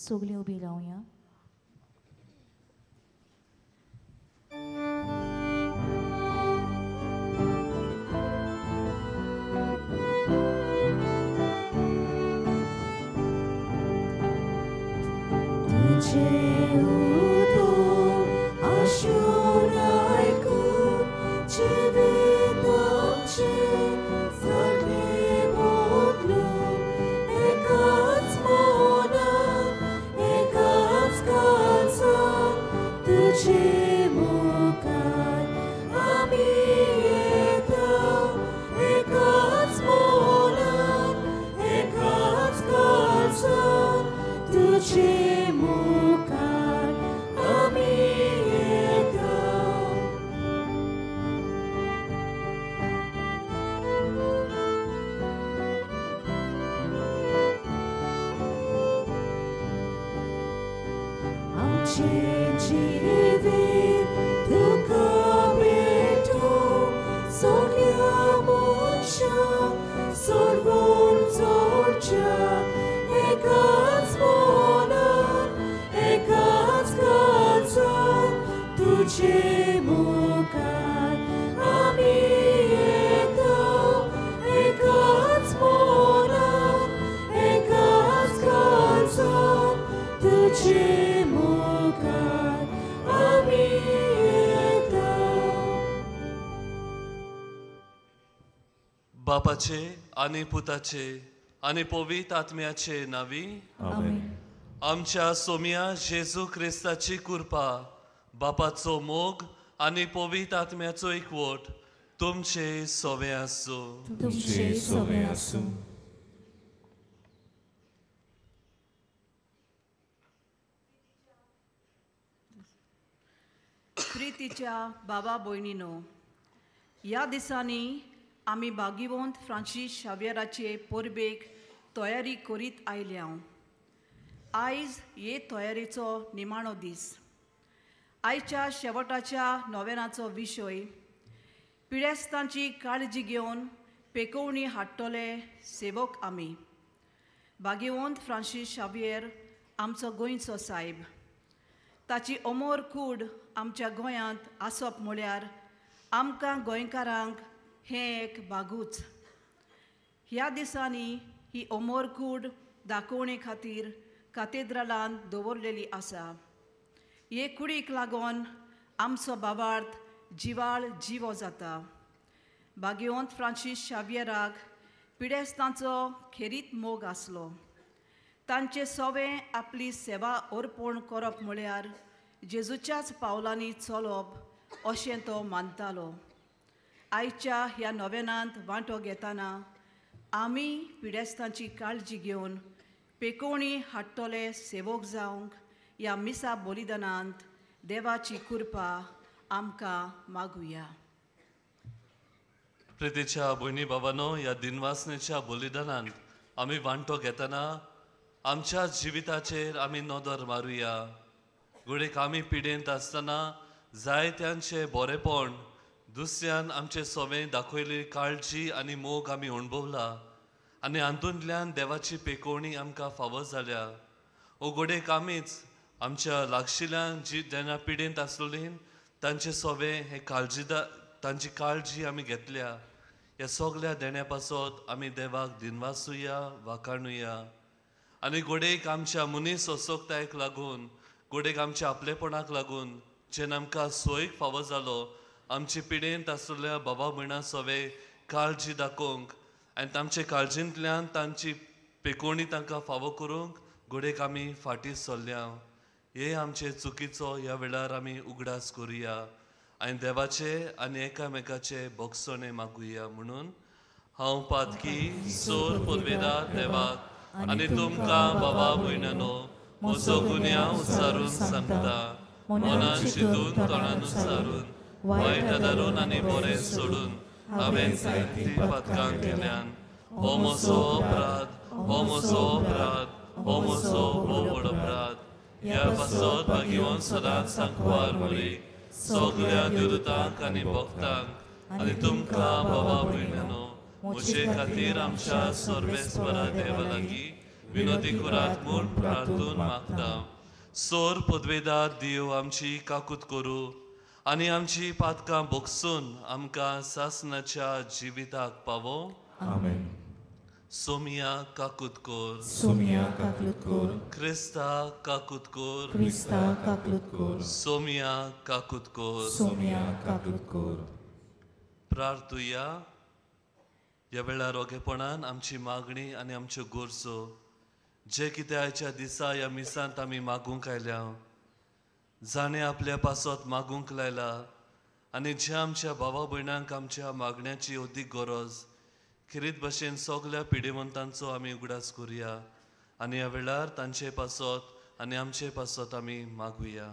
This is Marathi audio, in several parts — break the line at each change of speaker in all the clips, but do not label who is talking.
सगळीं उबी रावया.
बापाचे आणि पुताचे आणि पवित्र आत्म्याचे नावी
आमेन.
आमच्या सोम्या जेजू क्रिस्ताची कृपा, बापाचो मोग आणि पवित्र आत्म्याचो एकवट तुमचे सोवे आसो.
तुमचे सोवे आसूं.
प्रितीच्या बाबा भयणीनो, ह्या दिसांनी आमी भाग्यवंत फ्रांसीस शावेराचे परबेक तयारी करीत आयल्या. आयज हे तयारेचो निमाणो दीस. आयच्या शेवटाच्या नोवेनाचो विशय पिडेस्तांची काळजी घेवन पेकोवणी हाडटले सेवक आमी. भाग्यवंत फ्रांसीस शावेर आमचो गोंयचो साहेब. ताची अमोर कूड आमच्या गोंयांत आसप म्हळ्यार आमकां गोंयकारांक हें एक भागूच. ह्या दिसांनी ही अमोर कूड दाखोवणे खातीर काथेद्रलांत दवरलेली आसा. हे कुडीक लागून आमचो भावार्थ जिवाळ जिवो जाता. भाग्यवंत फ्रांसीस शावेराक पिडेस्तांचो खेरीत मोग आसलो. तांचे सोवें आपली सेवा अर्पण करप म्हळ्यार जेजूच्याच पावलांनी चलप अशें तो मानतालो. आयच्या ह्या नोवेनांत वांटो घेतना आमी पिडेस्तांची काळजी घेवन पेकोवणी हाडटले सेवक जावंक ह्या मिसा बलिदानांत देवाची कृपा आमकां मागुया.
प्रितीच्या भयणी बाबांनो, ह्या दिनवासनेच्या बलिदानांत आमी वांटो घेतना आमच्या जिविताचेर आमी नदर मारुया. घडयेक आमी पिडेंत आसतना जायत्यांचे बरेपण, दुसऱ्यान आमचे सोवें दाखयली काळजी आनी मोग आमी अणभवला आनी हातूंतल्यान देवाची पेकोवणी आमकां फावो जाल्या. ओ घडयेक आमीच आमच्या लागशिल्यांक जी जेन्ना पिडेंत आसलेलीं तांचे सोवें हे तांची काळजी आमी घेतल्या. ह्या सगळ्या देण्या पासत आमी देवाक दिनवासुया, वाखाणुया. आनी घडयेक आमच्या मनीस असोकतायेक लागून, घडयेक आमच्या आपलेपणाक लागून जेन्ना आमकां सोयीक फावो जालो आमची पिडेंत आसलेल्या बाबा भयणां सोवे काळजी दाखोवंक आनी तांचे काळजींतल्यान तांची पेकोवणी तांकां फावो करूंक घडयेक आमी फाटीं सरल्या. हे आमचे चुकीचो ह्या वेळार आमी उगडास करुया आनी देवाचे आनी एकामेकाचे भोगसणे मागुया. म्हणून हांव पातकी सोर पदवेदार देवाक आनी तुमकां बाबा भयणांनो म्हजो गुन्या उच्चारून सांगता. मनान चिंतून तोंडान उच्चारून वायट आदारून आनी बरें सोडून हांवें जायतीं पातकां केल्यान हो म्हजो अपराध, हो म्हजो अपराध, हो म्हजो व्हड अपराध. ह्या पासत भाग्यवंत सदांच सांकवार बरी सगळ्या देवतांक आनी भक्तांक आनी तुमकां बाबा भयणांनो म्हजे खातीर आमच्या सर्वेस्परा देवा लागीं विनोदी करात म्हूण प्रार्थून मागता. सोर पदवेदार देव आमची काकूत करूं आनी आमची पातकां भोगसून आमकां सासणाच्या जिविताक पावो.
आमेन.
सोमिया काकूत कोर,
सोमिया काकलूत कोर,
क्रिस्ता काकूत कोर,
क्रिस्ता काकलूत कोर,
सोमिया काकूत कोर.
सोमिया काकलूत कोर.
प्रार्थुया. ह्या वेळार ओगेपणान आमची मागणी आनी आमच्यो गोरजो जे कितें आयच्या दिसा ह्या मिसांत आमी मागूंक आयल्या, जाणें आपल्या पासत मागूंक लायला आनी जे आमच्या भावा भयणांक आमच्या मागण्याची अदीक गरज, खरीत भशेन सगल्या पिडेवंतांचो आमी उगडास करुया आनी ह्या वेळार तांचे पासत आनी आमचे पासत आमी मागुया.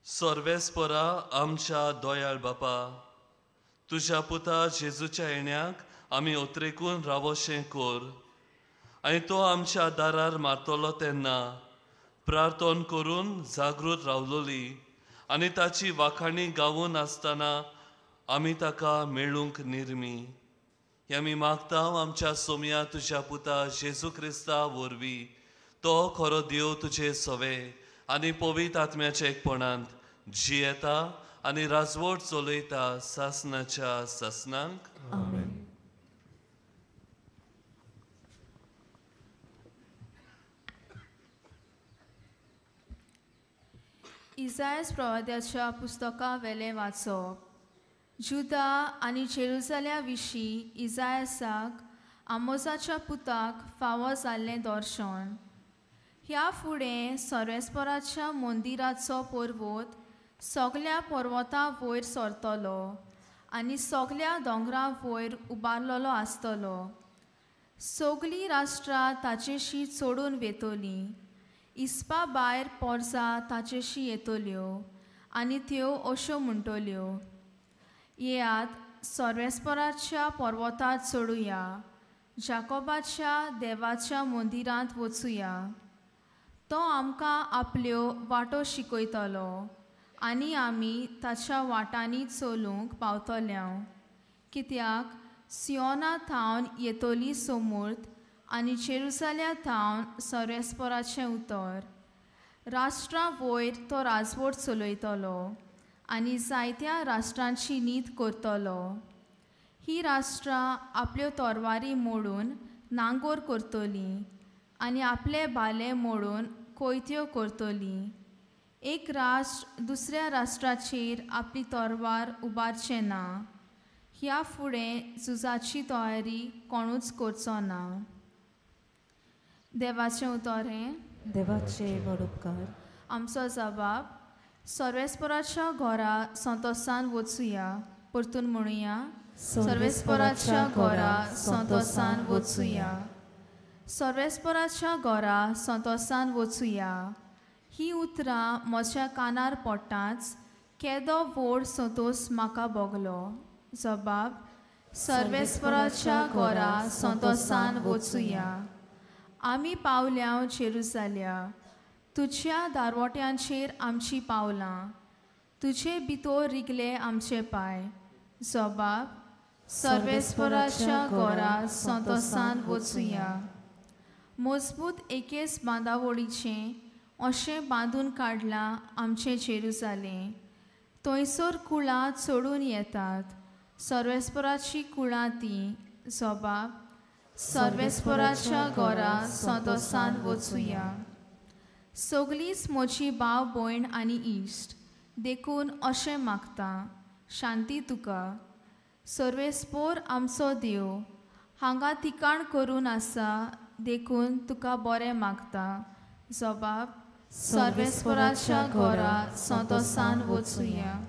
सर्वेस्परा आमच्या दोयाळ बापा, तुज्या पुता जेजूच्या येण्याक आमी ओत्रेकून रावोशें कोर आनी तो आमच्या दारार मारतलो तेन्ना प्रार्थन करून जागृत रावलोली आनी ताची वाखाणी गावून आसतना आमी ताका मेळूंक निर्मी. हे आमी मागता आमच्या सोमिया तुज्या पुता जेजू क्रिस्ता वरवीं. तो खरो देव तुजे सवे आनी पवित्र आत्म्याच्या एकपणांत जियेता आनी राजवट चलयता सासणाच्या सासनांक.
आमेन.
इसायास प्रवाद्याच्या पुस्तका वेले वाचप. जुदा आनी जेरुसल्या विशीं इसायासाक आमोसाच्या पुताक फावो जाल्लें दर्शन. ह्या फुडें सर्वेस्पराच्या मंदिराचो पर्वत सगल्या पर्वतां वयर सरतलो आनी सगल्या दोंगरां वयर उबारलेलो आसतलो. सगलीं राष्ट्रां ताचेशी चडून वेतलीं. इस्पा भायर पोरसां ताचेशी येतल्यो आनी त्यो अश्यो म्हणटल्यो, येयात सर्वेस्पराच्या पर्वतांत चडुया, जाकोबाच्या देवाच्या मंदिरांत वचुया. तो आमकां आपल्यो वाटो शिकयतलो आनी आमी ताच्या वाटांनी चलूंक पावतल्यांव. कित्याक सियोना थावन येतली समूर्त आनी जेरुसल्या थावन सर्वेस्पराचें उतर. राष्ट्रां वयर तो राजवट चलयतलो आनी जायत्या राष्ट्रांची नीत करतलो. ही राष्ट्रां आपल्यो तरवारी मोडून नांगोर करतलीं आनी आपले बाले मोडून कोयत्यो करतलीं. एक राष्ट्र दुसऱ्या राष्ट्राचेर आपली तरवार उबारचें ना. ह्या फुडें झुजाची तयारी कोणूच करचो ना. देवाचें उतर हें.
देवाचे वडोपकार.
आमचो जबाब. सर्वेस्पराच्या घरा संतोसान वचुया. परतून म्हणुया, सर्वेस्पराच्या घरा संतोसान वचुया. सर्वेस्पराच्या घरा संतोसान वचुया. ही उतरां म्हज्या कानार पडटाच केदो व्हड संतोस म्हाका भोगलो. जबाब. सर्वेस्पराच्या घरा संतोसान वचुया. आमी पावल्या जेरुसल्या. तुज्या दारवट्यांचेर आमची पावलां. तुजे भितर रिगले आमचे पाय. जबाब. सर्वेस्पराच्या घरा संतोसान वचुया. मजबूत एकेच बांदावळीचें अशें बांदून काडलां आमचें जेरुसलें. थंयसर कुळां चडून येतात. सर्वेस्पराची कुळां तीं. जबाब. सर्वेस्पराच्या घरा संतोसान वचुया. सगळींच म्हजी भाव भयण आनी इश्ट देखून अशें मागता, शांती तुका. सर्वेस्पोर आमचो देव हांगा ठिकाण करून आसा देखून तुका बरें मागता. जबाब. सर्वेस्पराच्या घरा संतोसान वचुया.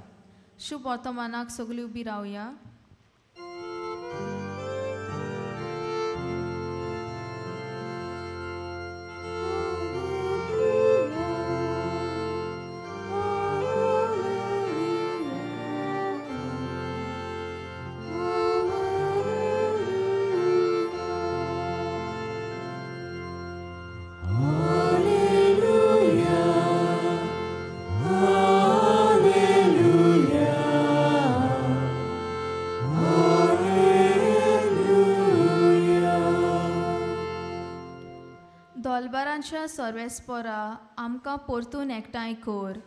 शुभ वर्तमानाक सगळीं उबी रावया. दोलबारांच्या सर्वेस्परा आमकां परतून एकठांय कर.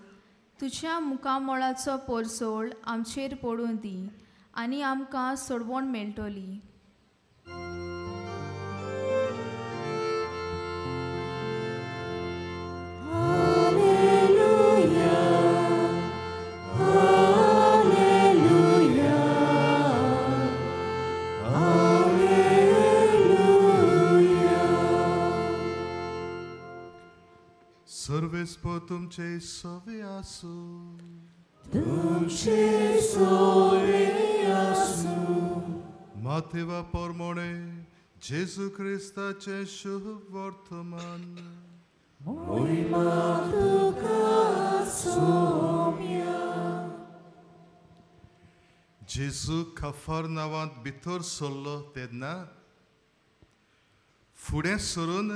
तुज्या मुखामोळाचो पोरसोळ आमचेर पडून दी आनी आमकां सोडवण मेळटली.
सर्वेस्प तुमचे सवे आसू.
तुमचे सोवे आसू.
माथेवा पोरमोणे जेजू क्रिस्ताचे शुभ वर्तमान.
महिमा तुका सोम्या.
जेजू कफरनावांत भितर सरलो तेन्ना फुडें सरून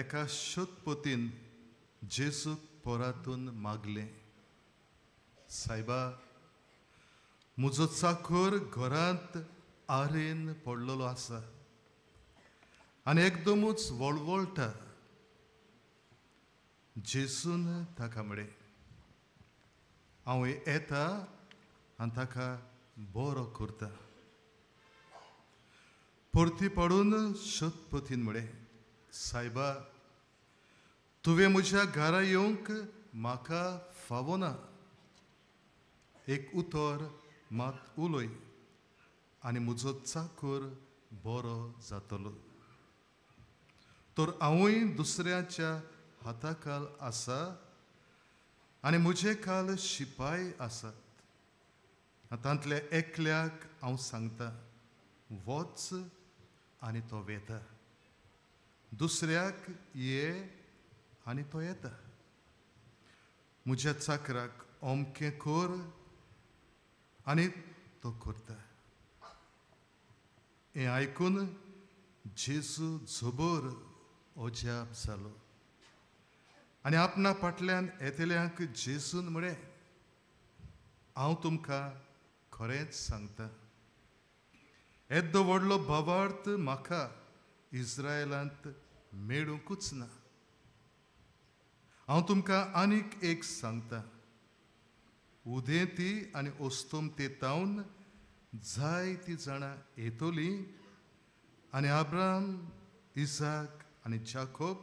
एका शोधपोतीन जेजूक पोरातून मागलें, सायबा, म्हजो चाकर घरांत आरेन पडलेलो आसा आनी एकदमूच वळवळटा. जेजून ताका म्हळें, हांव येता आनी ताका बरो करता. परती पडून शोधपोतीन म्हळें, सायबा, तुवें म्हज्या घरा येवंक म्हाका फावना. एक उतर मात उलय आनी म्हजो चाकर बरो जातलो. तर हांवूय दुसऱ्याच्या हाताखाल आसा आनी म्हजे काल शिपाय आसात. तांतल्या एकल्याक हांव सांगता, वच आनी तो वेता. दुसऱ्याक ये आनी तो येता. म्हज्या चाकराक अमकें कर आनी तो करता. हें आयकून जेजू झोबोर अजाप जालो आनी आपणा फाटल्यान येतल्यांक जेजून म्हळें, हांव तुमकां खरेंच सांगता, येदो व्हडलो भावार्थ म्हाका इस्रायलांत मेळूंकूच ना. हांव तुमकां आनीक एक सांगता, उदेंती आनी ओस्तोमतेतावन जायतीं जाणां येतलीं आनी अब्राहम, इसाक आनी जाकोब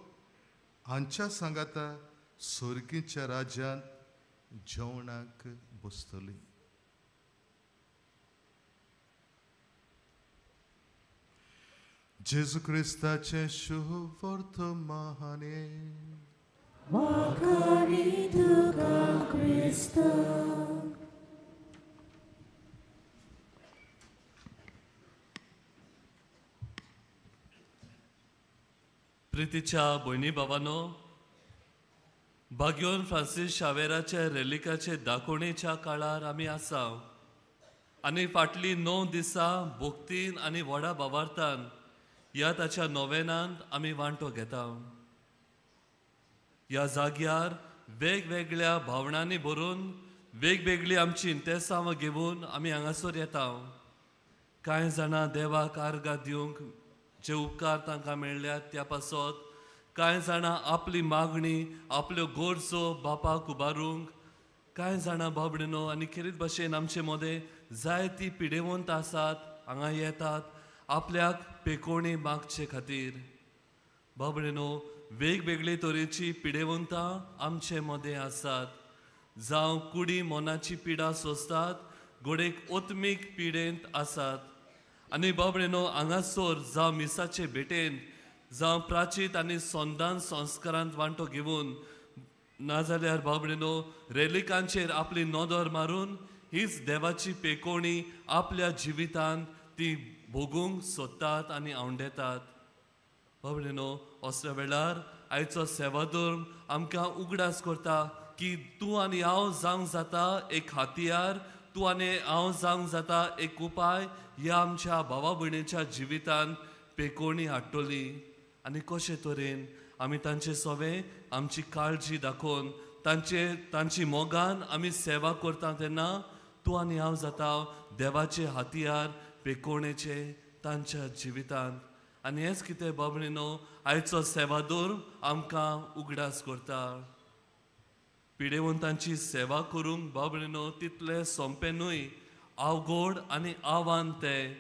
हांच्या सांगाता सुर्गीच्या राज्यांत जेवणाक बसतलीं. जेजू क्रिस्ताचें शुभ वर्तमाने.
Makari tuka Krista.
प्रितीच्या भयणी भावांनो, भाग्योन फ्रांसीस शावेराचे रेलिकाचे दाखोवणेच्या काळार आमी आसा आनी फाटली 9 दिसां भोक्तीन आनी व्हडा भावार्थान ह्या ताच्या नोवेनांत आमी वांटो घेता. ह्या जाग्यार वेगवेगळ्या भावनांनी भरून वेगवेगळी आमची इंतेसांव घेवन आमी हांगासर येता. कांय जाणां देवाक आर्गां दिवंक जे उपकार तांकां मेळ्ळ्यात त्या पासत, कांय जाणां आपली मागणी, आपल्यो गोरजो बापाक उबारूंक, कांय जाणां बाबडीनो आनी खेरीत भाशेन आमचे मदें जायतीं पिडेवंत आसात, हांगा येतात आपल्याक पेकोवणी मागचे खातीर. बाबडीनो, वेगवेगळे तरेची पिडेवंतां आमचे मदें आसात. जावं कुडी मोनाची पिडा सोंसतात, गोडेक ओत्मीक पिडेंत आसात. आनी बाबडीनो, हांगासर जावं मिसाचे भेटेन, जावं प्राचीत आनी सोंदान संस्कारांत वांटो घेवन, नाजाल्यार बाबडीनो रेलिकांचेर आपली नोदर मारून हीच देवाची पेकोवणी आपल्या जिवितांत ती भोगूंक सोदतात आनी आवंडेतात. बाबडीनो, असल्या वेळार आयचो सेवाधर्म आमकां उगडास करता की तूं आनी हांव जावंक जाता एक हातियार, तूं आनी हांव जावंक जाता एक उपाय ह्या आमच्या भावा भयणीच्या जिवितांत पेकोवणी हाडटली. आनी कशे तरेन आमी तांचे सवे आमची काळजी दाखोवन तांची मोगान आमी सेवा करता तेन्ना तूं आनी हांव जाता देवाचे हातियार पेकोवणेचे तांच्या जिवितांत. आनी हेच कितें बाबणीनो आयचो सेवादोर आमकां उगडास करता. पिडेवंतांची सेवा करूंक बाबणीनो तितले सोंपें न्हय, अवघड आनी आव्हान तें.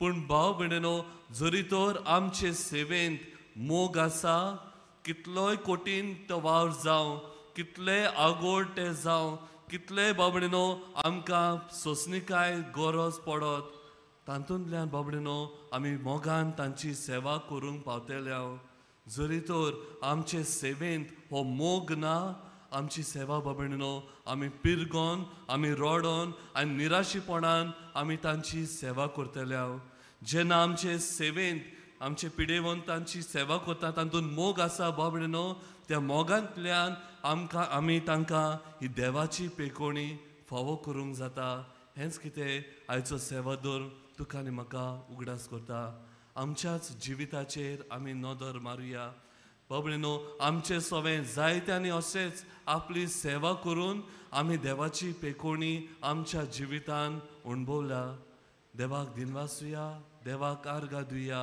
पूण भाव भयणीनो, जरी तर आमचे सेवेंत मोग आसा, कितलोय कठीण तो वावर जावं, कितले अवघड ते जावं, कितले बाबडीनो आमकां सोंसणीकाय गरज पडत, तातूंतल्यान बाबडीनो आमी मोगान तांची सेवा करूंक पावतले. जरी तर आमचे सेवेंत हो मोग ना, आमची सेवा बाबडीनो आमी पिरगोन, आमी रोडोन आनी निराशीपणान आमी तांची सेवा करतले. जेन्ना आमचे सेवेंत आमचे पिडेवंतांची सेवा करता तातूंत मोग आसा बाबडीनो, त्या मोगांतल्यान आमी तांकां ही देवाची पेकोणी फावो करूंक जाता. हेंच कितें आयचो सेवादोर तुका आनी म्हाका उगडास करता. आमच्याच जिविताचेर आमी नदर मारुया. बाबडीनो, आमचे सवें जायत्यांनी अशेंच आपली सेवा करून आमी देवाची पेकोणी आमच्या जिवितान अणभवल्या. देवाक दिनवासुया, देवाक आर्गां दिवया.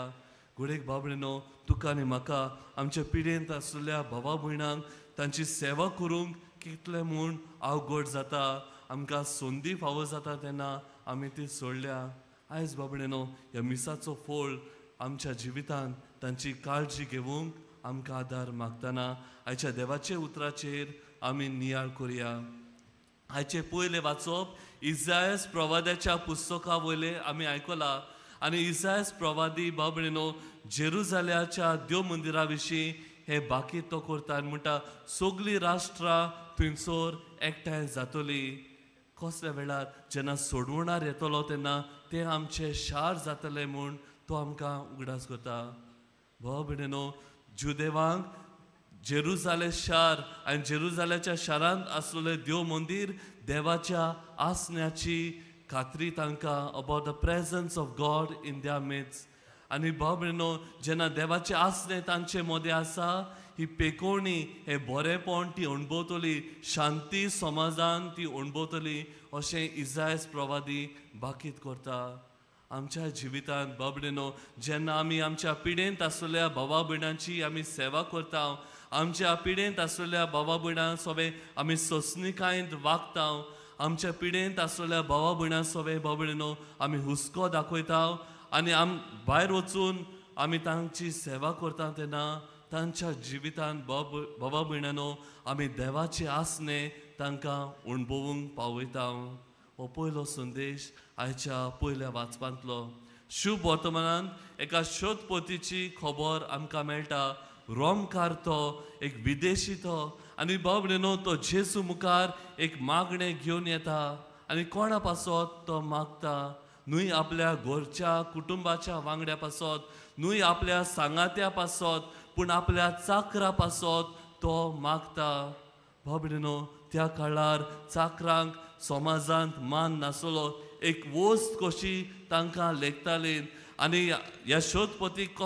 घोडेक बाबडीनो, तुका आनी म्हाका आमच्या पिडेंत आसलेल्या भावा भयणांक तांची सेवा करूंक कितले म्हूण अवघड जाता. आमकां संदी फावो जाता तेन्ना आमी ती सोडल्या. आयज बाबडीनो, ह्या मिसाचो फळ आमच्या जिवितान तांची काळजी घेवंक आमकां आदार मागतना आयच्या देवाचे उतराचेर आमी नियाळ करुया. आयचे पयले वाचप इसायास प्रवाद्याच्या पुस्तका वयले आमी आयकलां. आनी इसायास प्रवादी बाबडीनो जेरुजाल्याच्या देव मंदिरा विशीं हे बाकी तो करता आनी म्हणटा, सगळीं राष्ट्रां थंयसर एकठांय जातलीं. कसल्या वेळार जेन्ना सोडवणार येतलो तेन्ना ते आमचे शार जातले म्हूण तो आमकां उगडास करता. भाव भयणीनो, जुदेवांक जेरुजाले शार आनी जेरुजाल्याच्या शारांत आसलेलें देव मंदीर देवाच्या आसण्याची खात्री तांकां about the presence of God in द्या मिड्स. आनी भाव भयणीनो, जेन्ना देवाचे आसणे तांचे मदें आसा, ही पेकोवणी हे बरेपण ती अणभवतली, शांती समाधान ती अणभवतली अशें इसायास प्रवादी बाकीत करता. आमच्या जिवितांत बाबडीनो, जेन्ना आमी आमच्या पिडेंत आसलेल्या भावा भयणांची आमी सेवा करता, आमच्या पिडेंत आसलेल्या भावा भयणां सोबे आमी सोंसणीकायेंत वागता, आमच्या पिडेंत आसलेल्या भावा भयणां सोबे बाबडीनो आमी हुस्को दाखयता आनी भायर वचून आमी तांची सेवा करता तेन्ना तांच्या जिवितांत भावा भयणांनो आमी देवाचे आसणे तांकां अणभवूंक पावयता. हो पयलो संदेश आयच्या पयल्या वाचपांतलो. शुभ वर्तमानांत एका शोधपोतीची खबर आमकां मेळटा. रोमकार तो, एक विदेशी तो, आनी बाबडीनो तो जेजू मुखार एक मागणें घेवन येता. आनी कोणा पासत तो मागता? न्हय आपल्या घरच्या कुटुंबाच्या वांगड्या पासत, न्हय आपल्या सांगात्या पासत, पूण आपल्या चाकरा पासत तो मागता. बाबडीनो, त्या काळार चाकरांक समाजांत मान नासलो, एक वस्त कशी तांकां लेखताली. आनी ह्या शोधपोतीक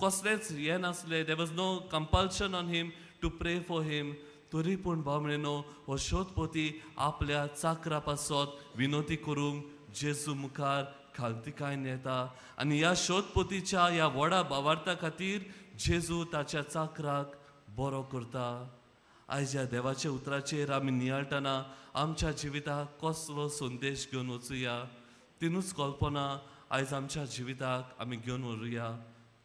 कसलेच हें नासलें. There was no compulsion on him to pray for him. तरी पूण बाबडीनो, हो शोधपोती आपल्या चाकरा पासत विनोती करूंक जेजू मुखार खालतिकायेन येता. आनी ह्या शोधपोतीच्या ह्या व्हडा भावार्था खातीर जेजू ताच्या चाकराक बरो करता. आयज ह्या देवाच्या उतराचेर आमी नियाळटना आमच्या जिविताक कसलो संदेश घेवन वचुया. तिनूच कल्पना आयज आमच्या जिविताक आमी घेवन व्हरुया.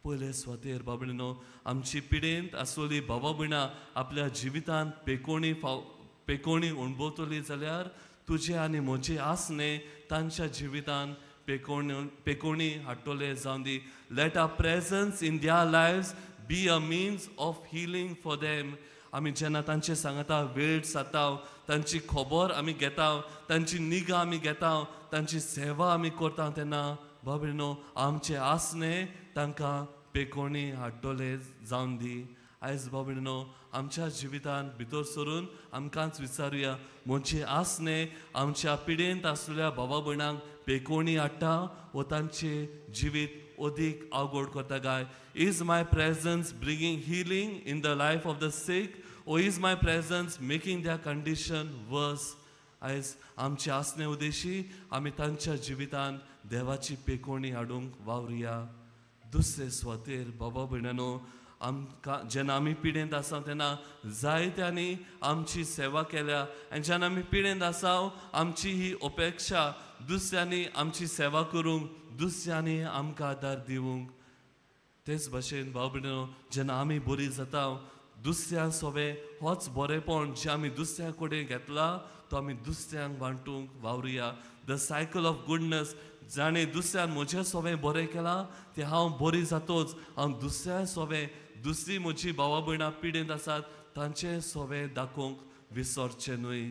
पयले स्वातेर बाबडीनो, आमची पिडेंत आसलेली भावा भयणां आपल्या जिवितांत पेकोवणी अणभवतली जाल्यार तुजे आनी म्हजे आसणे तांच्या जिवितांत पेकोवणी हाडटले जावन दी. Let our presence in their lives be a means of healing for them. आमी जेन्ना तांचे सांगता वेळ साता, तांची खबर आमी घेता, तांची निगा आमी घेता, तांची सेवा आमी करता तेन्ना बाबडीनो आमचे आसणे तांकां पेकोवणी हाडटले जावन दी. आयज बाबडीनो, आमच्या जिवितांत भितर सरून आमकांच विचारुया, म्हजे आसणे आमच्या पिडेंत आसलेल्या भावा भयणांक पेकोवणी हाडटा वो तांचे जिवीत अदीक अवघड करता काय? Is my presence bringing healing in the life of the sick, or is my presence making their condition worse? आयज आमचे आसणे उदेशी आमी तांच्या जिवितांत देवाची पेकोवणी हाडूंक वावरुया. दुसरे स्वातेर बाबा भयणानो आमकां जेन्ना आमी पिडेंत आसा तेन्ना जायत्यांनी आमची सेवा केल्या आनी जेन्ना आमी पिडेंत आसा आमची ही अपेक्षा दुसऱ्यांनी आमची सेवा करूंक दुसऱ्यांनी आमकां आदार दिवंक तेच भाशेन भाव भयणीनो जेन्ना आमी बरी जाता दुसऱ्यांक सोबे होच बरेपण जे आमी दुसऱ्या कडेन घेतला तो आमी दुसऱ्यांक वांटूंक वावरुया द सायकल ऑफ गुडनस जाणें दुसऱ्यान म्हजें सोबें बरें केलां तें हांव बरी जातोच हांव दुसऱ्या सोबें दुसरी म्हजी भावा भयणां पिडेंत आसात तांचें सोबें दाखोवंक विसरचें न्हय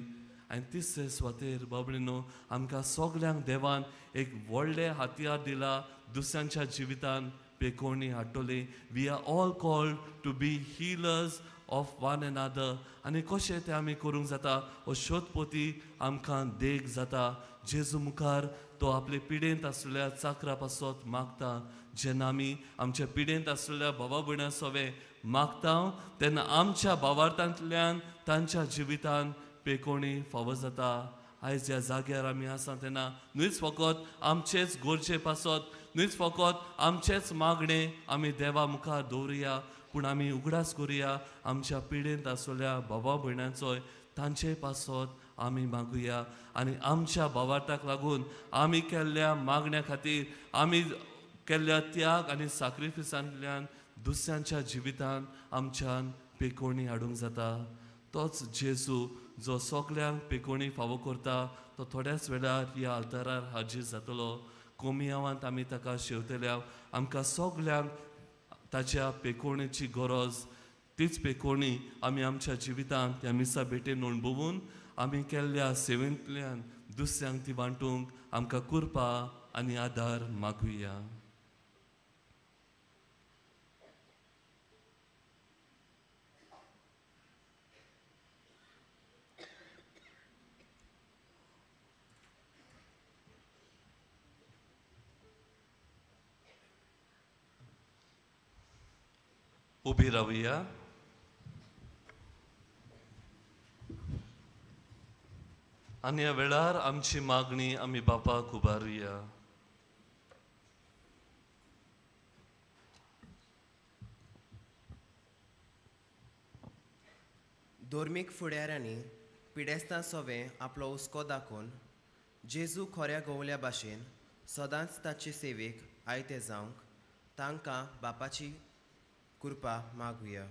आनी तिसरे स्वातेर बाबडीनो आमकां सगल्यांक देवान एक व्हडलें हातयार दिला दुसऱ्यांच्या जिवितान पेकोवणी हाडटली we are all called to be healers of one another आनी कशें तें आमी करूंक जाता हो शोधपोती आमकां देख जाता जेजू मुखार तो आपले पिडेंत आसलेल्या चाकरा पासत मागता जेन्ना आमी आमच्या पिडेंत आसलेल्या भावा भयणां सोबें मागता तेन्ना आमच्या भावार्थांतल्यान तांच्या जिवितान पेकोवणी फावो जाता आयज ह्या जाग्यार आमी आसा तेन्ना न्हूच फकत आमचेच गरजे पासत न्हूच फकत आमचेच मागणे आमी देवा मुखार दवरुया पूण आमी उगडास करुया आमच्या पिडेंत आसलेल्या भावा भयणांचोय तांचे पासत आमी मागुया आनी आमच्या भावार्थाक लागून आमी केल्ल्या मागण्या खातीर आमी केल्ल्या त्याग आनी सॅक्रिफिसांतल्यान दुसऱ्यांच्या जिवितान आमच्यान पेकोवणी हाडूंक जाता तोच जेजू जो सगल्यांक पेकोवणी फावो करता तो थोड्याच वेळार ह्या आल्तारार हाजीर जातलो कोमियावांत आमी ताका शेवतल्या आमकां सगल्यांक ताच्या पेकोवणेची गरज तीच पेकोवणी आमी आमच्या जिवितांत त्या मिसा भेटेन अणभवून आमी केल्ल्या सेवेंतल्यान दुसऱ्यांक ती वांटूंक आमकां कृपा आनी आदार मागुया उबी रावुया आनी ह्या वेळार आमची मागणी आमी बापाक उबारुया
धोर्मीक फुडाऱ्यांनी पिडेस्तां सोबें आपलो हुस्को दाखोवन जेजू खोऱ्या गोवल्या भाशेन सदांच ताचे सेवेक आयते जावंक तांकां बापाची कृपा मागुया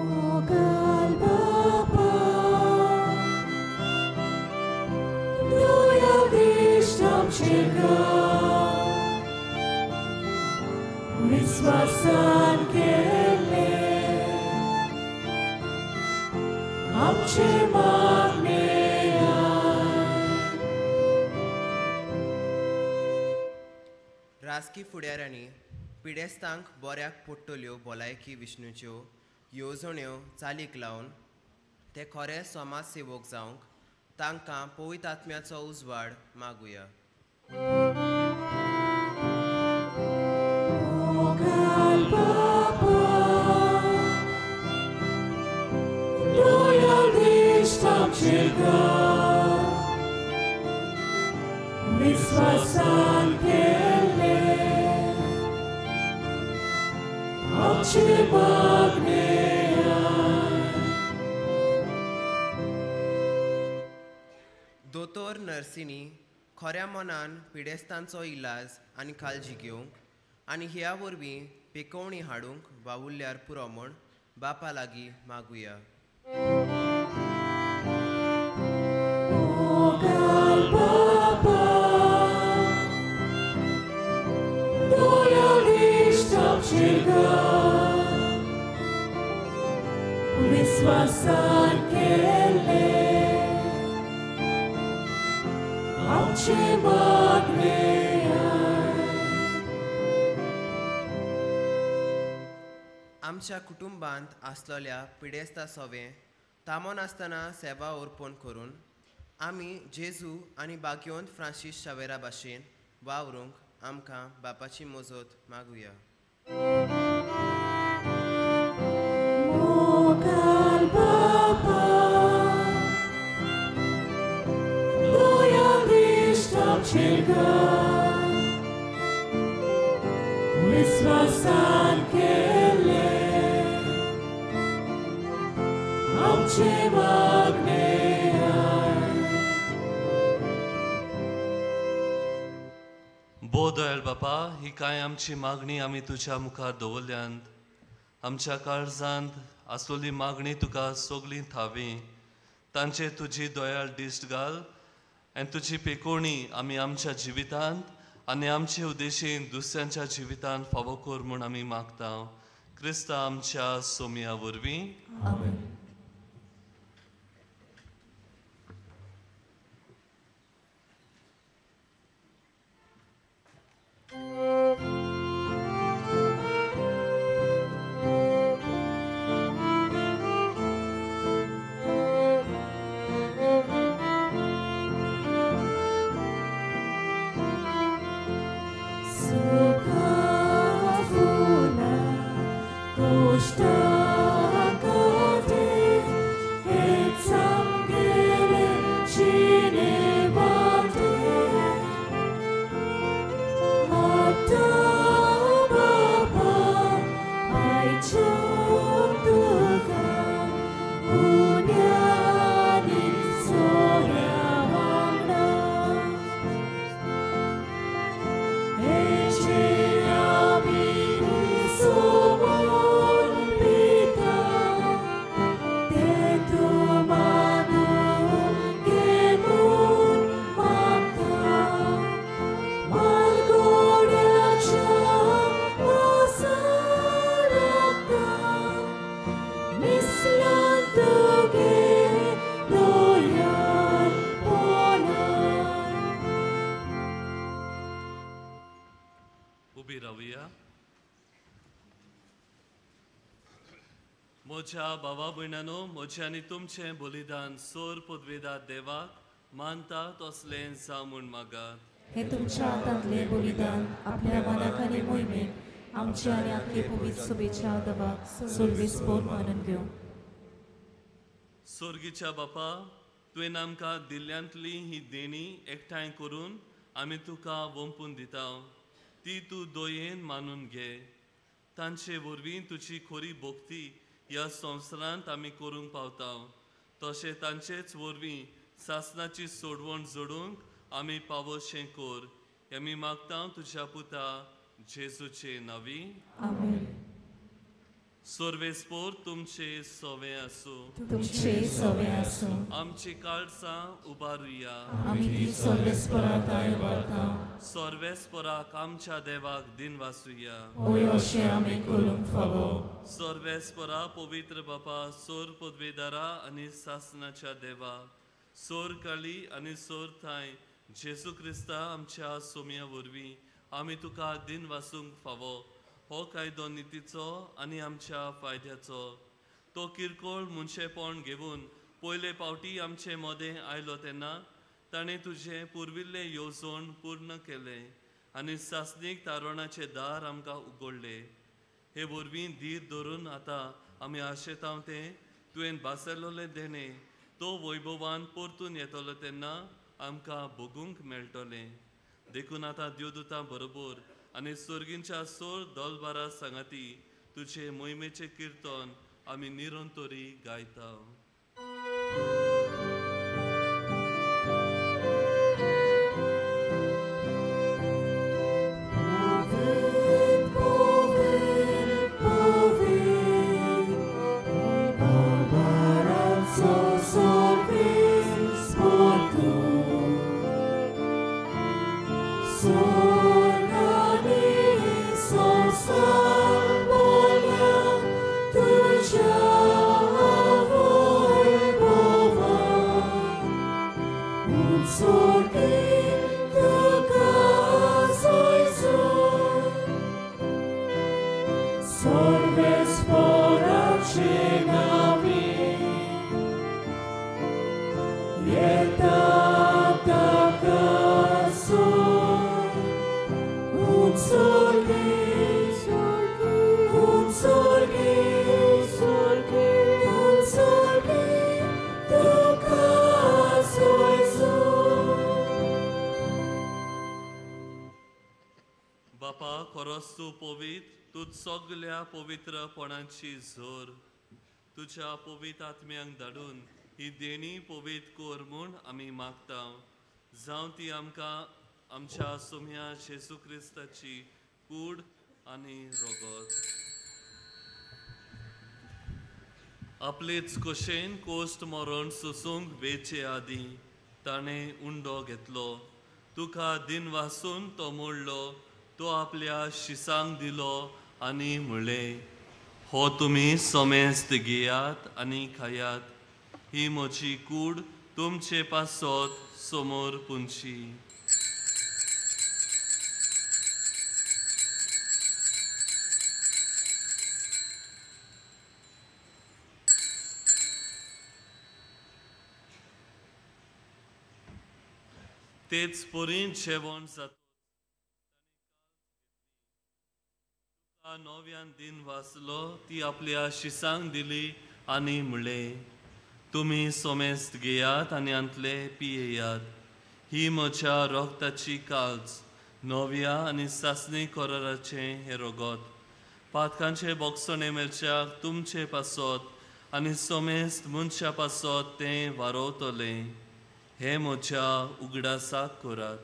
मोगाल बापा दोया दिश्ट आमचेर घाल विस्वासान केले आमचे मागणे
राजकी फुडाऱ्यांनी पिडेस्तांक बऱ्याक पडटल्यो भलायकी विष्णूच्यो येवजण्यो चालीक लावन ते खरे समाज सेवक जावंक तांकां पवित्र आत्म्याचो उजवाड मागुया
मोगाल बापा दोया दिश्ट आमचेर घाल विस्वासान केले आमचे मागणे
दोतोर नर्सींनी खऱ्या मनान पिडेस्तांचो इलाज आनी काळजी घेवंक आनी ह्या वरवीं पेकोवणी हाडूंक वावुरल्यार पुरो म्हूण बापा लागीं मागुया
मोगाल बापा दोया दिश्ट आमचेर घाल विस्वासान केले आमचे मागणे
आमच्या कुटुंबांत आसलेल्या पिडेस्ता सोबें तामोन आसतना सेवा अर्पण करून आमी जेजू आनी बागयोंत फ्रांसीस शावेरा भाशेन वावरूंक आमकां बापाची मजत मागुया
मोगाल बापा दोया दिश्ट आमचेर घाल विश्वासान केले आमचे मागणे
बो दयाळ बापा ही काय आमची मागणी आमी तुझ्या मुखार दवरल्यांत आमच्या काळजांत आसलोली मागणी तुका सगळी थावी तांचे तुजी दयाळ दिश्ट घाल आनी तुजी पेकोवणी आमी आमच्या जिवितांत आनी आमचे उद्देशीन दुसऱ्यांच्या जिवितांत फावो कर म्हूण आमी मागता क्रिस्ता आमच्या सोमया वरवीं उभी रावया मोच्या भावा भयणांनो मोचे आनी तुमचे बलिदान सोर पदवेदार देवाक मानतात असले जा म्हूण मागात
हे तुमच्या हातांतले बलिदान आपल्या मनाक आनी मोहिमेक आमच्या आनी आख्खे पवित्र सभेच्या दबाक सोडवेस्पोर मानून घेव
स्वर्गीच्या बापा तुवें आमकां दिल्ल्यांतली ही देणी एकठांय करून आमी तुका वंपून दिता ती तूं दोयेन मानून घे तांचे वरवीं तुजी खोरी भोक्ती ह्या संवसारांत आमी करूंक पावता तशें तांचेच वरवीं सासणाची सोडवण जोडूंक आमी पावोशें कर आमी मागता तुज्या पुता जेजूचे नांवी सर्वेस्पोर तुमचे सोवे आसूं
तुमचे सोवे आसूं
आमची काळजां उबारुया
आमी ती सर्वेस्पराक आयवारता
सर्वेस्पराक आमच्या देवाक दिन वासुया
ओय अशें आमी करूंक फावो
सर्वेस्परा पवित्र बापा सोर पदवेदारा आनी सासणाच्या देवा सोर काळी आनी सोर थाय जेजू क्रिस्ता आमच्या सोम्या वरवीं आमी तुका दिन वासूंक फावो हो कायदो नितीचो आनी आमच्या फायद्याचो तो किरकोळ मुनशेपण घेवन पयले पावटी आमचे मोदें आयलो तेन्ना ताणें तुजें पुर्विल्लें येवजण पूर्ण केलें आनी सासणीक तारणाचें दार आमकां उगडलें हे वरवीं धीर धरून आतां आमी आशेतांव तें तुवें बासयलोलें देणें तो वैभवान परतून येतलो तेन्ना आमकां भोगूंक मेळटलें देखून आतां देवदूतां बरोबर आनी स्वर्गींच्या सोर दोलबारा सांगाती तुजे मोहिमेचें किर्तन आमी निरंतरी गायता
Sol,
परस तूं पवित्र, तूं सगळ्या पवित्रपणाची झोर. तुझ्या पवित्र आत्म्यांक धाडून ही देणी पवित्र कोर म्हूण आमी मागता. जावं ती आमकां आमच्या सोम्या जेजू क्रिस्ताची कूड आनी रगत. आपलेच कुशेन कोश्ट मरण सोसूंक वेचे आदीं ताणें उंडो घेतलो. तुका दिन वासून तो मोडलो. तो आपल्या शिसांक दिलो आनी म्हणलें, हो तुमी सोमेस्त घेयात आनी खायात. ही म्हजी कूड तुमचे पासत समोर पुंची. तेच पोरीन जेवण जाता. नव्यान दिन वाचलो. ती आपल्या शिसांक दिली आनी म्हणलें, तुमी सोमेस्त घेयात आनी अंतले पियेयात. ही म्हज्या रोगताची काळज, नव्या आनी सासणी कराराचें हें रगत. पातकांचे बोगसणे मेलच्याक तुमचे पासत आनी सोमेस्त मनशा पासत तें वारोवतलें. हे म्हज्या उगडासाक करात.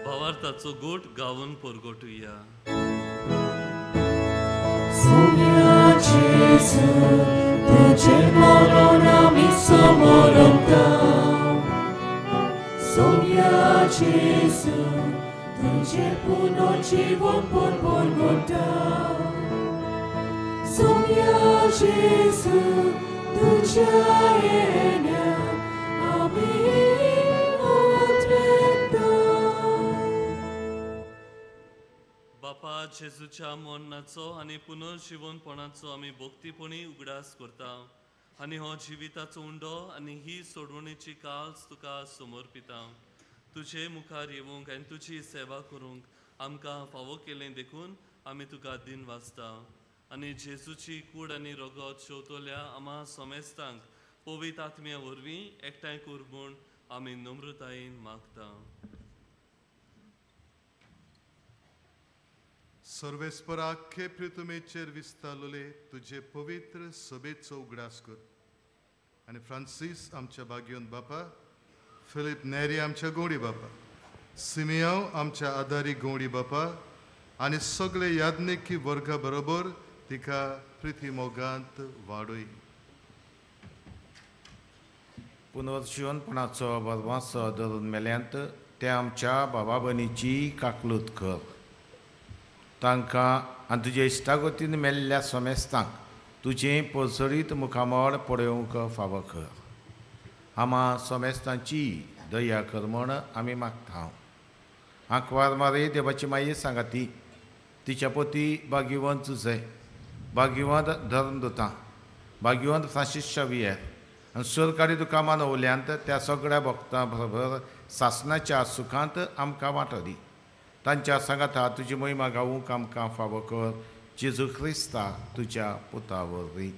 भावार्थाचो गोट गावून परगटुया.
तुझे मरण आमी समरमता. सोम्या जेजू तुझे पुनर्जीवन परगटा. सोम्या जेजू तुझ्या येण्या आमी उद्वेगता.
बापा जेजूच्या मरणाचो आनी पुनर्जीवनपणाचो आमी भक्तीपणी उगडास करता. आनी हो जिविताचो उंडो आनी ही सोडवणेची काळज तुका समर्पिता. तुजे मुखार येवंक आनी तुजी सेवा करूंक आमकां फावो केलें देखून आमी तुका दिन वाचता. आनी जेजूची कूड आनी रगत शेवतल्या आम्हा सोमेस्तांक पवित्र आत्म्या वरवीं एकठांय कर म्हूण आमी नम्रतायेन मागता.
सर्वेस्पर आख्खे पृथ्वीचेर विस्तारलोले तुझे पवित्र सभेचो उगडास कर. आनी फ्रांसीस आमच्या भाग्यवंत बापा, फिलीप नेरी आमच्या गोडी बापा, सिमियांव आमच्या आदारी गोडी बापा आनी सगळे याज्ञिकी वर्गा बरोबर तिका प्रिती मोगांत वाडोय.
पुनर्जीवनपणाचो बदमाचो धरून मेल्यांत ते आमच्या बाबा भयणीची काकलूत कर. तांकां आनी तुजे इश्टागतीन मेल्ल्या सोमेस्तांक तुजें पोसडीत मुखामळ पळोवंक फावो कर. आमा सोमेस्तांची दया कर म्हण आमी मागता. आंकवार मारे देवाची माये सांगाती, तिच्या पोती भाग्यवंत जुझे, भाग्यवंत धर्मदूतां, भाग्यवंत फ्रांसीस शावियर आनी सरकारी तुका मानवल्यांत त्या सगळ्या भक्तां बरोबर सासणाच्या सुखांत आमकां वांटली. तांच्या सांगाता तुजी महिमा गावूंक आमकां फावो कर. जेजू क्रिस्ता तुज्या पुता वरवीं.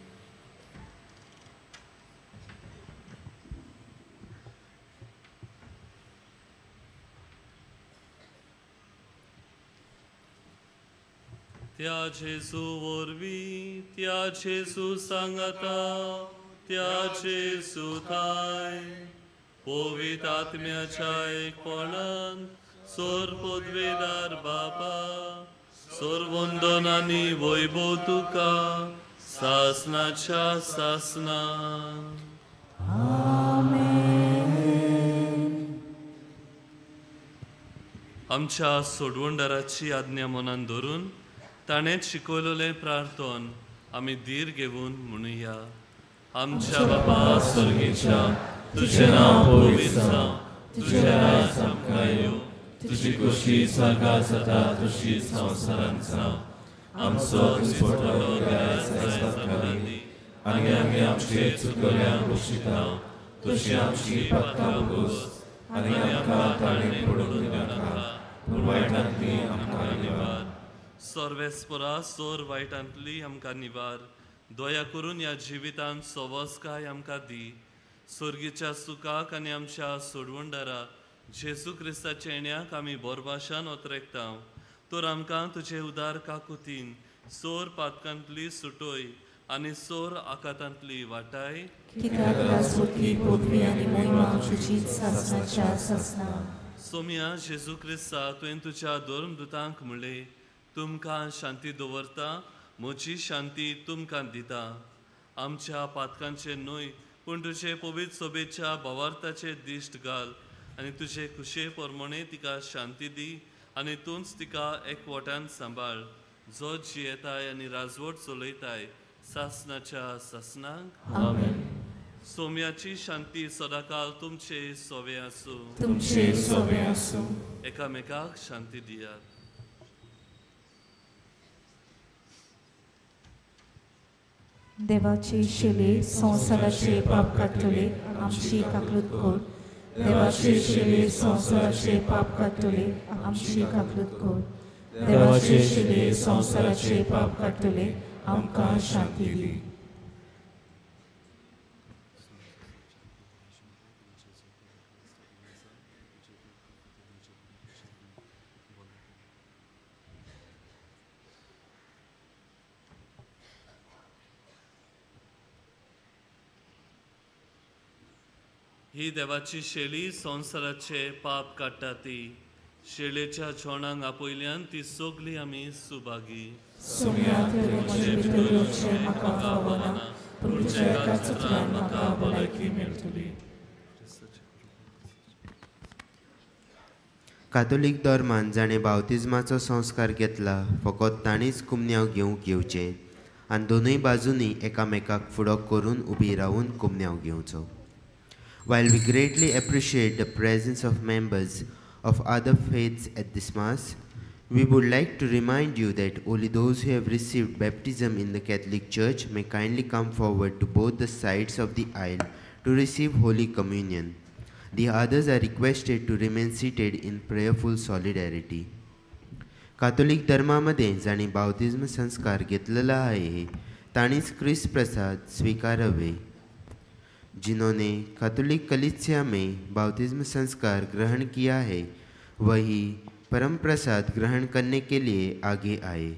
त्या जेजू वरवीं, त्या जेजू सांगाता, त्या जेजू थाय पवित्र आत्म्याच्या एकपणान सोर पदवेदार बापा, सोर वंदनांनी वैभव तुका सासनाच्या सासना. आमच्या सोडवणदाराची आज्ञा मनान धरून ताणें शिकवलेलें प्रार्थन आमी धीर घेवन म्हणुया. आमच्या बापा स्वर्गीच्या, तुजें नांव पवित्र जावं, तुजें राज आमकां येवं, तुजी खोशी स्वर्गांत जाता तशीच संवसारांत जावं. आमचो दिसपट्टलो गिरायक आमकां दी, आनी आमी आमचे चुकल्यांक बक्षिता, तशी आमची पातकां बस आनी आमकां ताळणे पडून दिनाका पूण वायटांतली आमकां निवार सर्वेस्परा सोर वायटांतली आमकां निवार दया करून ह्या जिवितांत सवस्काय आमकां दी सुर्गीच्या सुखाक आनी आमच्या सोडवणदारा जेजू क्रिस्ताच्या येण्याक आमी बोरभाशान ओतरेकता तर आमकां तुजे उदार काकुतीन सोर पातकांतली सुटोय आनी सोर आकातांतली वाटाय
कित्याक राजवटी पदवी आनी महिमा तुजीच सासणाच्या सासना
सोम्या जेजू क्रिस्ता तुवें तुज्या धर्मदुतांक म्हणलें तुमकां शांती दवरता म्हजी शांती तुमकां दिता आमच्या पातकांचे न्हय पूण तुजे पवित्र सोबेच्या भावार्थाचे दिश्ट घाल आनी तुजे खुशे प्रमाणे तिका शांती दी आनी तूंच तिका एकवटान सांबाळ जो जियेताय आनी राजवट चलयताय सासनाच्या सासनाक
आमेन
सोम्याची शांती सदाकाल तुमचे सोवे आसूं
तुमचे सोवे आसूं
एकामेकाक शांती दियात
देवाचे शेले संसाराचे पाप काडटले आमची काकलूत कोर देवाचे शेले संसाराचे पाप काडटले आमची काकलूत कोर देवाचे शेले संसाराचे पाप काडटले आमकां शांती दी
ही देवाची शेळी संसाराचे पाप काडटा ती शेळेच्या जेवणाक आपयल्यान ती सगळी आमी सुभागी
कातोलीक धर्मान जाणें बावतिजमाचो संस्कार घेतला फकत ताणीच कुमन्याव घेवंक येवचें आनी दोनूय बाजूंनी एकामेकाक फुडो करून उबी रावून कुमन्याव घेवचो. While we greatly appreciate the presence of members of other faiths at this Mass, we would like to remind you that only those who have received baptism in the Catholic Church may kindly come forward to both the sides of the aisle to receive Holy Communion. The others are requested to remain seated in prayerful solidarity. कातोलिक धर्मामध्ये जाणी बावतिस्म संस्कार घेतलेला आहे ताणीच ख्रिस्त प्रसाद स्वीकारावे. जिन्होंने कैथोलिक कलीसिया में बावतिस्म संस्कार ग्रहण किया है वही परम प्रसाद ग्रहण करने के लिए आगे आए.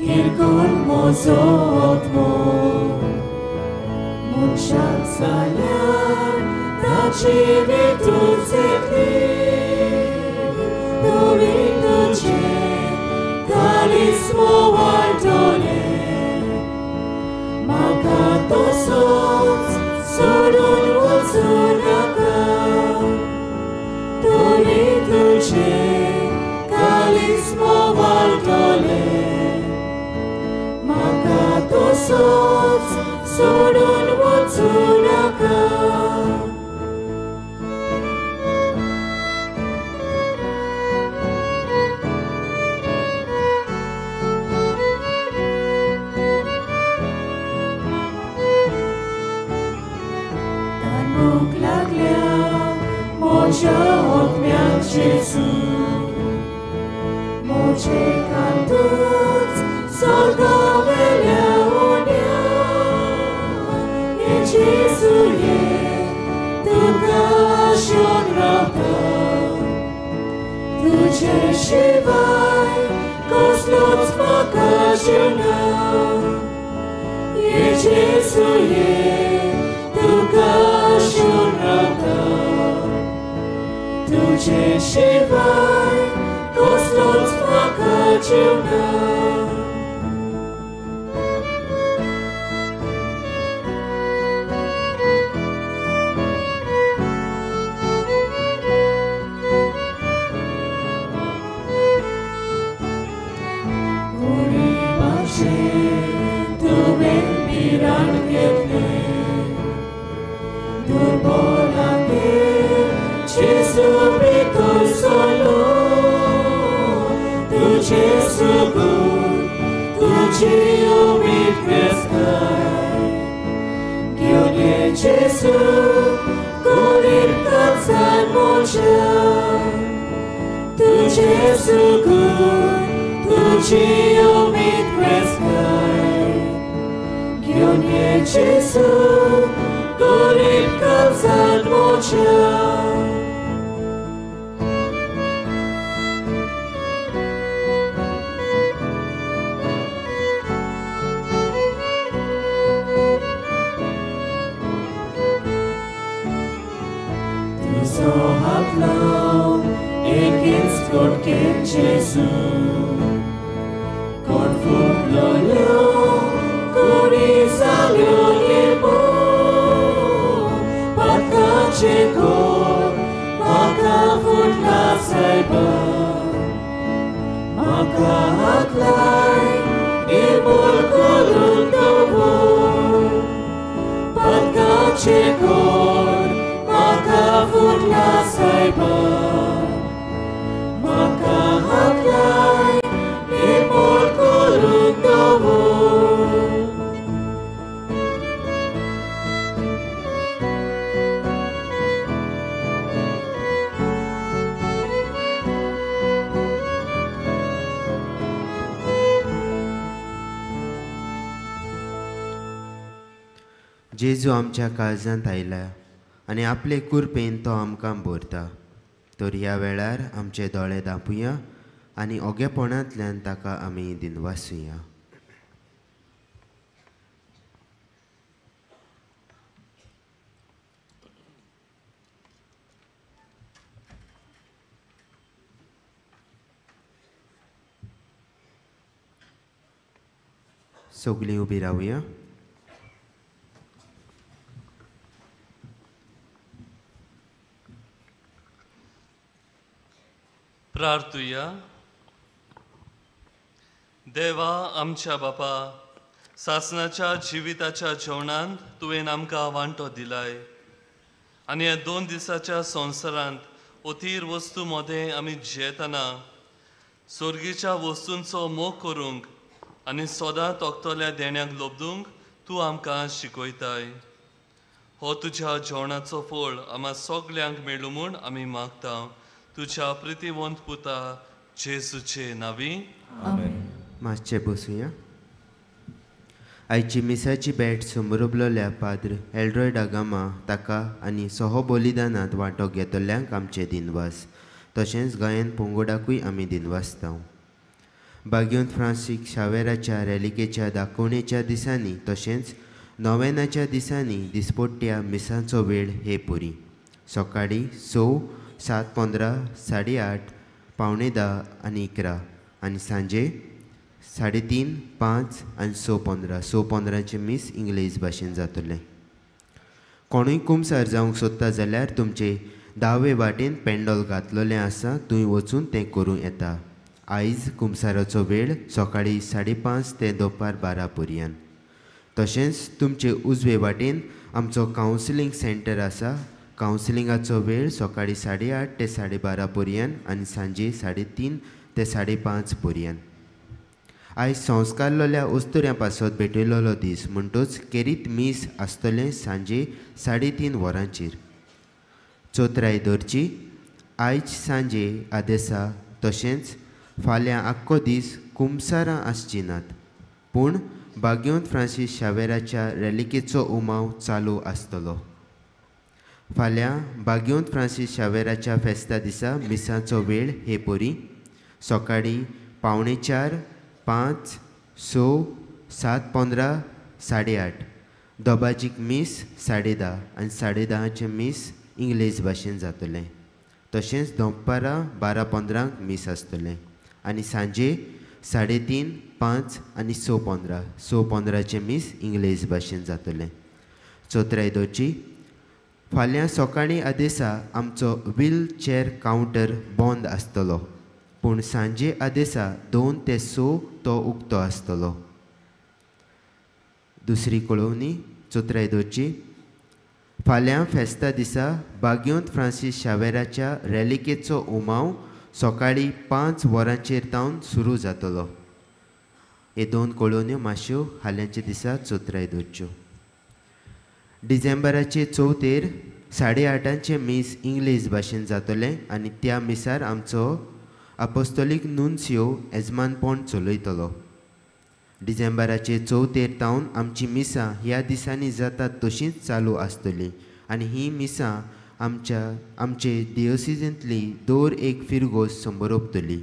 Kirkon mozot mo Munchat salan Na civitu zetli Dorindu ce Calismo altole Magato soț Sorun ulțunaka Dorindu ce Calismo altole Soț, sorun mulțunacă. Dar nu claglea, moja otmea Jesús, moce cantuți, sorgavelea Jezusie, Tu cașon rata, Tu ce și vai, cosloț măcașuna. E Jezusie, Tu cașon rata, Tu ce și vai, cosloț măcașuna. Gesù vito solo, tu Gesù good, tu Dio mit crescai. Gionie Gesù, con il calzar mocia, tu Gesù good, tu Dio mit crescai. Gionie Gesù, con il calzar mocia. Så hatlau ekins korken Jesu kon fuglolio korisalio lebo pakache kor maka futla saiba maka hatlai ibol kolundovo pakache kor maka futla saiba maka hatlai ibol kolundovo.
जेजू आमच्या काळजांत आयला आनी आपले कुरपेन तो आमकां भरता. तर ह्या वेळार आमचे दोळे धांपुया आनी ओगेपणांतल्यान ताका आमी दिनवासुया. सगळीं उबी रावया.
प्रार्थुया. देवा आमच्या बापा, सासणाच्या जिविताच्या जेवणांत तुवें आमकां वांटो दिलाय आनी ह्या 2 दिसाच्या संवसारांत अथीर वस्तू मदें आमी जेतना सर्गीच्या वस्तूंचो मोग करूंक आनी सदां तोखतल्या देण्याक लोबदूंक तूं आमकां शिकयताय. हो तुज्या जेवणाचो फळ आम्हा सगल्यांक मेळूं म्हूण आमी मागता. तुझ्या प्रितीवंत पुता जेजूचे नावी.
मातशें बसुया. आयची मिसाची भेट समोरबलोल्या पाद्र एल्ड्रॉय डागामा ताका आनी सहो बलिदानांत वांटो घेतल्यांक आमचे दिनवास. तशेंच गायन पोंगोडाकूय आमी दिनवासता. भाग्यवंत फ्रांसीस शावेराच्या रॅलिकेच्या दाखोवणेच्या दिसांनी तशेंच नोवेनाच्या दिसांनी दिसपट्ट्या मिसांचो वेळ हे पुरी. सकाळीं 6, 7:15, 8:30, 9:45 आनी 11 आनी सांजे 3:30, 5 आनी 6:15. 6:15चे मीस इंग्लीश भाशेन जातले. कोणूय कुमसार जावंक सोदता जाल्यार तुमचे दावे वाटेन पेंडॉल घातलेलें आसा, थंय वचून तें करूं येता. आयज कुमसाराचो वेळ सकाळीं 5:30 ते दोपार 12 पर्यंत. तशेंच तुमचे उजवे वाटेन आमचो कावन्सिलींग सेंटर आसा. कावन्सिलिंगाचो वेळ सकाळीं 8:30 ते 12:30 पर्यंत आनी सांजे 3:30 ते 5:30 पर्यंत. आयज संस्कारलोल्या ओस्तुऱ्यां पासत भेटयलोलो दीस म्हणटूच केरीत मीस आसतलें सांजे 3:30 वरांचेर. चोथराय धरची आयज सांजे आदेसा तशेंच फाल्यां आख्खो दीस कुमसारां आसची नात, पूण भाग्यवंत फ्रांसीस शावेराच्या रॅलिकेचो उमाव चालू आसतलो. फाल्यां भाग्यवंत फ्रांसीस शावेराच्या फेस्ता दिसा मिसांचो वेळ हे परी. सकाळीं 4:45, 5, 6, 7:15, 8:30. दोबाजीक मीस 10:30 आनी 10:30चे मीस इंग्लीश भाशेन जातलें. तशेंच दनपारां 12:15 मीस आसतलें आनी सांजे 3:30, 5 आनी 6:15. 6:15चे मीस इंग्लीश भाशेन जातलें. चोथराय दोची फाल्यां सकाळीं आदेसा आमचो व्हील चॅर कावंटर बंद आसतलो, पूण सांजे आदेसा 2 ते 6 तो उक्तो आसतलो. दुसरी कळवणी चोथराय दोची फाल्यां फेस्ता दिसा बागयोंत फ्रांसीस शावेराच्या रॅलिकेचो उमाव सकाळीं 5 वरांचेर तावन सुरू जातलो. हे 2 कॉलोन्यो मातश्यो हाल्यांच्या दिसा चोत्राय दवरच्यो. डिसेंबराचे 4 8:30 मीस इंग्लीश भाशेन जातले आनी त्या मिसार आमचो अपोस्तोलीक नुन्सियो येजमानपण चलयतलो. डिसेंबराचे 4 तावन आमची मिसां ह्या दिसांनी जातात तशींच चालू आसतली आनी ही मिसां आमचे दियोसिसांतली दर एक फिरगोस संबरोपतली.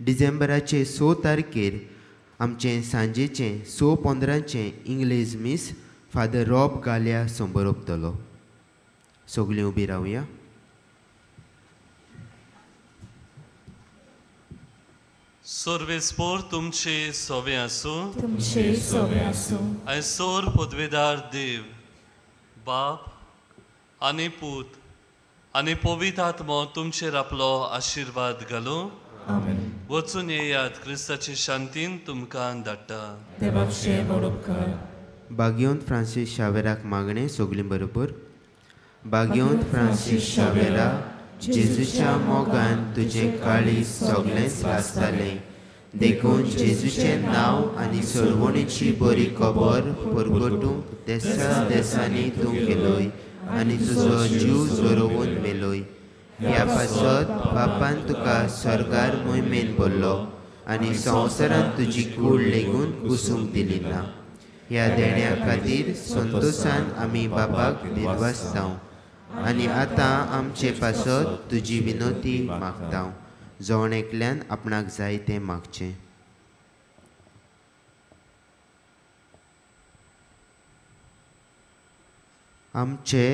डिसेंबराचे 6 तारखेर आमचे सांजेचे 6:15 इंग्लीश मीस फादर रॉब गाल्या संबरोपतलो. सगळीं उबी रावया.
सर्वेस्पोर तुमचे सोवे आसूं.
तुमचे सोवे आसूं.
आनी सोर पदवेदार देव बाप आनी पूत आनी पवित्र आत्मो तुमचेर आपलो आशिर्वाद घालूं.
आमेन.
वचून येयात क्रिस्ताचे शांतीन तुमकां धाडटा.
देवाचे वडोपकार.
बागयोंत फ्रांसीस शावेराक मागणें सगळीं बरोबर. बागयोंत फ्रांसीस शावेरा, जेजूच्या मोगान तुजें काळीज सगळेंच लासतालें. देखून जेजूचें नांव आनी सोडवणेची बरी खबर परगटूंक देसा देसांनी तूं गेलोय आनी तुजो जीव जोरोवन मेलोय. ह्या पासत बापान तुका स्वर्गार मोहिमेन भरलो आनी संवसारांत तुजी कूड लेगून कुसूंक दिली ना. ह्या देण्या खातीर संतोशान आमी बापाक दिनवासतांव आनी आतां आमचे पासत तुजी विनोती मागतांव. जोण एकल्यान आपणाक जाय तें मागचें. आमचे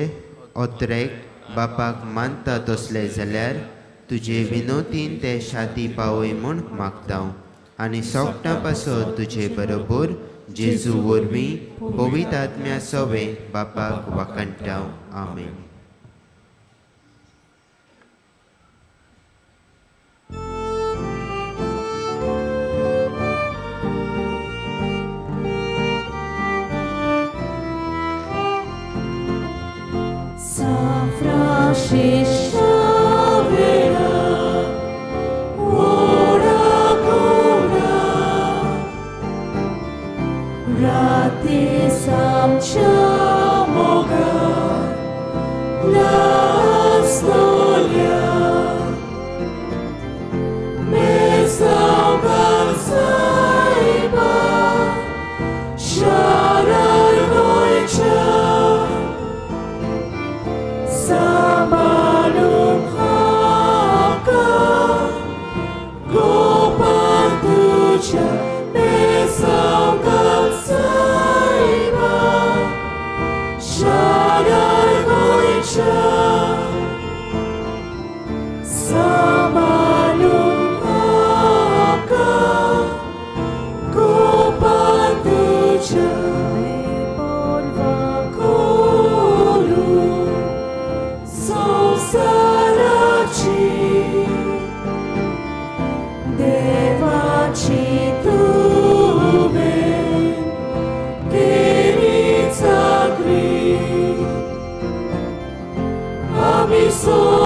ओत्रेक बापाक मानता तसले जाल्यार तुजे विनोतीन ते शाती पावय म्हूण मागतांव आनी सोगटां पासत तुजे बरोबर जेजू वरवीं पवित्र आत्म्या सोवे बापाक वाकणटांव. आमेन.
So